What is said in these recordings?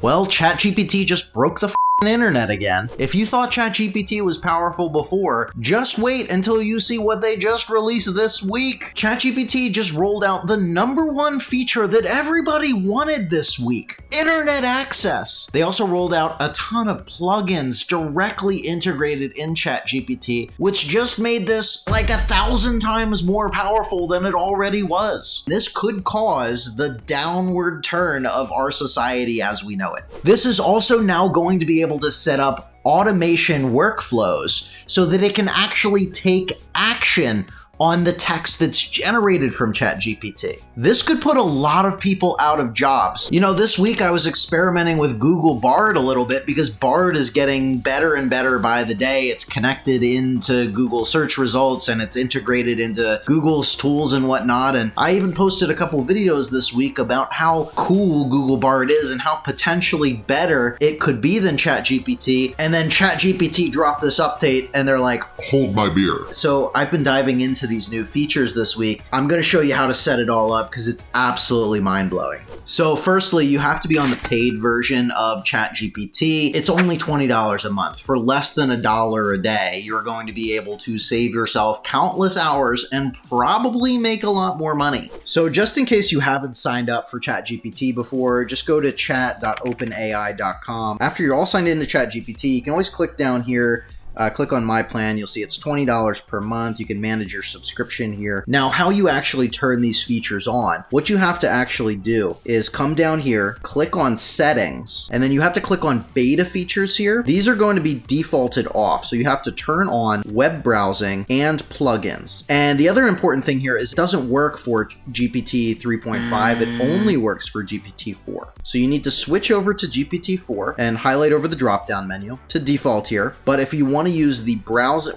Well, ChatGPT just broke the internet again. If you thought ChatGPT was powerful before, just wait until you see what they just released this week. ChatGPT just rolled out the #1 feature that everybody wanted this week: internet access. They also rolled out a ton of plugins directly integrated in ChatGPT, which just made this like 1,000 times more powerful than it already was. This could cause the downward turn of our society as we know it. This is also now going to be able to set up automation workflows so that it can actually take action on the text that's generated from ChatGPT. This could put a lot of people out of jobs. You know, this week I was experimenting with Google Bard a little bit because Bard is getting better and better by the day. It's connected into Google search results and it's integrated into Google's tools and whatnot. And I even posted a couple videos this week about how cool Google Bard is and how potentially better it could be than ChatGPT. And then ChatGPT dropped this update and they're like, hold my beer. So I've been diving into these new features this week. I'm going to show you how to set it all up because it's absolutely mind-blowing. So firstly, you have to be on the paid version of ChatGPT. It's only $20 a month. For less than $1 a day, you're going to be able to save yourself countless hours and probably make a lot more money. So just in case you haven't signed up for ChatGPT before, just go to chat.openai.com. After you're all signed into ChatGPT, you can always click down here. Click on my plan. You'll see it's $20 per month. You can manage your subscription here. Now, how you actually turn these features on, what you have to actually do is come down here, click on settings, and then you have to click on beta features here. These are going to be defaulted off. So you have to turn on web browsing and plugins. And the other important thing here is it doesn't work for GPT 3.5. It only works for GPT 4. So you need to switch over to GPT 4 and highlight over the drop-down menu to default here. But if you want to use the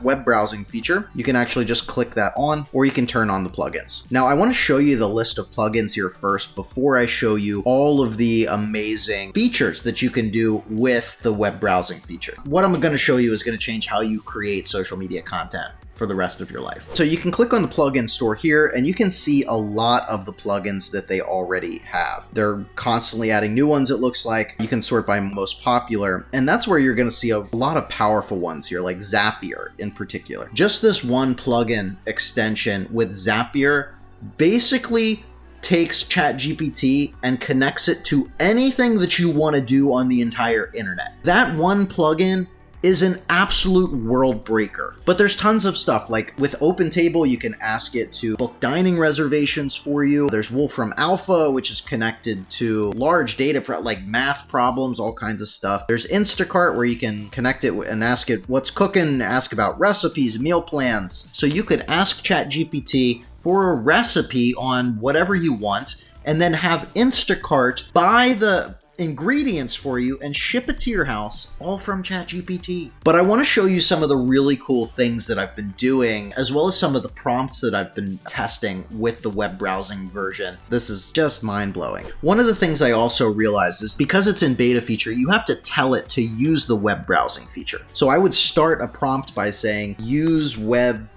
web browsing feature, you can actually just click that on, or you can turn on the plugins. Now, I want to show you the list of plugins here first before I show you all of the amazing features that you can do with the web browsing feature. What I'm going to show you is going to change how you create social media content for the rest of your life. So you can click on the plugin store here and you can see a lot of the plugins that they already have. They're constantly adding new ones, it looks like. You can sort by most popular, and that's where you're going to see a lot of powerful ones here, like Zapier in particular. Just this one plugin extension with Zapier basically takes ChatGPT and connects it to anything that you want to do on the entire internet. That one plugin is an absolute world breaker. But there's tons of stuff, like with OpenTable, you can ask it to book dining reservations for you. There's Wolfram Alpha, which is connected to large data, like math problems, all kinds of stuff. There's Instacart, where you can connect it and ask it what's cooking, ask about recipes, meal plans. So you could ask ChatGPT for a recipe on whatever you want, and then have Instacart buy the ingredients for you and ship it to your house, all from ChatGPT. But I want to show you some of the really cool things that I've been doing, as well as some of the prompts that I've been testing with the web browsing version. This is just mind-blowing. One of the things I also realized is because it's in beta feature, you have to tell it to use the web browsing feature. So I would start a prompt by saying, use web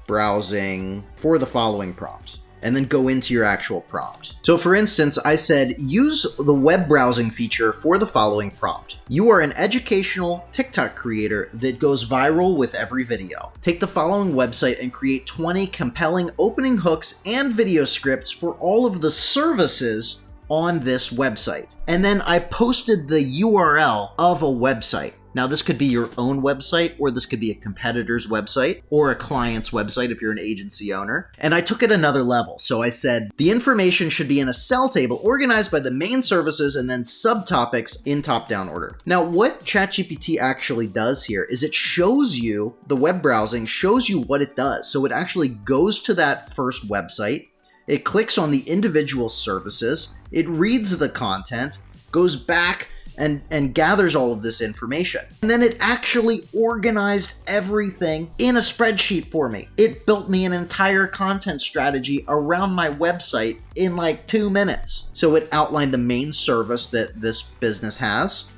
browsing for the following prompt, and then go into your actual prompt. So for instance, I said, use the web browsing feature for the following prompt. You are an educational TikTok creator that goes viral with every video. Take the following website and create 20 compelling opening hooks and video scripts for all of the services on this website. And then I posted the URL of a website. Now, this could be your own website, or this could be a competitor's website, or a client's website if you're an agency owner. And I took it another level. So I said, the information should be in a cell table organized by the main services and then subtopics in top-down order. Now, what ChatGPT actually does here is it shows you, the web browsing shows you what it does. So it actually goes to that first website, it clicks on the individual services, it reads the content, goes back and gathers all of this information. And then it actually organized everything in a spreadsheet for me. It built me an entire content strategy around my website in like 2 minutes. So it outlined the main service that this business has,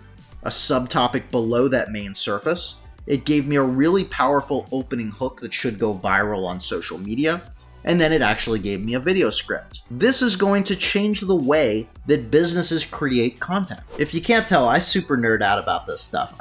a subtopic below that main service. It gave me a really powerful opening hook that should go viral on social media. And then it actually gave me a video script. This is going to change the way that businesses create content. If you can't tell, I super nerd out about this stuff.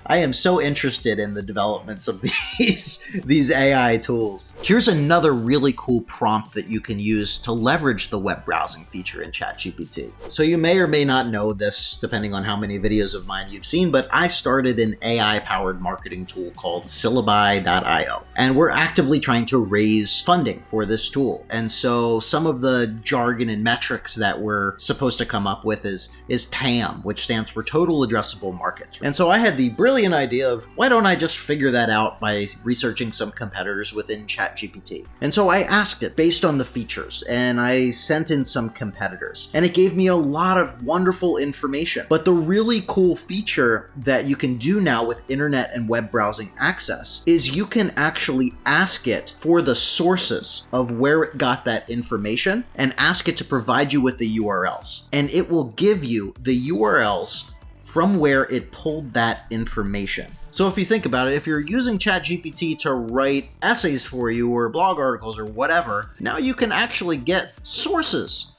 I am so interested in the developments of these AI tools. Here's another really cool prompt that you can use to leverage the web browsing feature in ChatGPT. So you may or may not know this, depending on how many videos of mine you've seen, but I started an AI-powered marketing tool called Syllabi.io. And we're actively trying to raise funding for this tool. And so some of the jargon and metrics that we're supposed to come up with is TAM, which stands for Total Addressable Market. And so I had the brilliant idea of, why don't I just figure that out by researching some competitors within ChatGPT? And so I asked it based on the features, and I sent in some competitors, and it gave me a lot of wonderful information. But the really cool feature that you can do now with internet and web browsing access is you can actually ask it for the sources of where it got that information and ask it to provide you with the URLs. And it will give you the URLs from where it pulled that information. So if you think about it, if you're using ChatGPT to write essays for you or blog articles or whatever, now you can actually get sources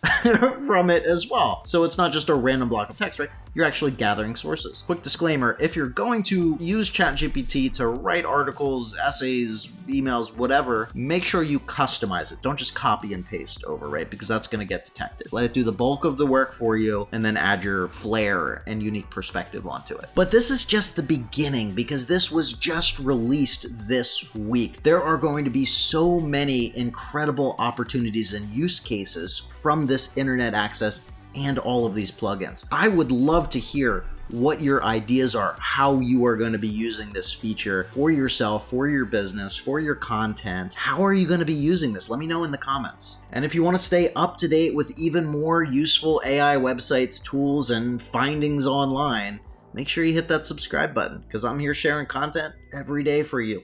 from it as well. So it's not just a random block of text, right? You're actually gathering sources. Quick disclaimer, if you're going to use ChatGPT to write articles, essays, emails, whatever, make sure you customize it. Don't just copy and paste over, right? Because that's gonna get detected. Let it do the bulk of the work for you and then add your flair and unique perspective onto it. But this is just the beginning because this was just released this week. There are going to be so many incredible opportunities and use cases from this internet access and all of these plugins. I would love to hear what your ideas are, how you are going to be using this feature for yourself, for your business, for your content. How are you going to be using this? Let me know in the comments. And if you want to stay up to date with even more useful AI websites, tools, and findings online, make sure you hit that subscribe button because I'm here sharing content every day for you.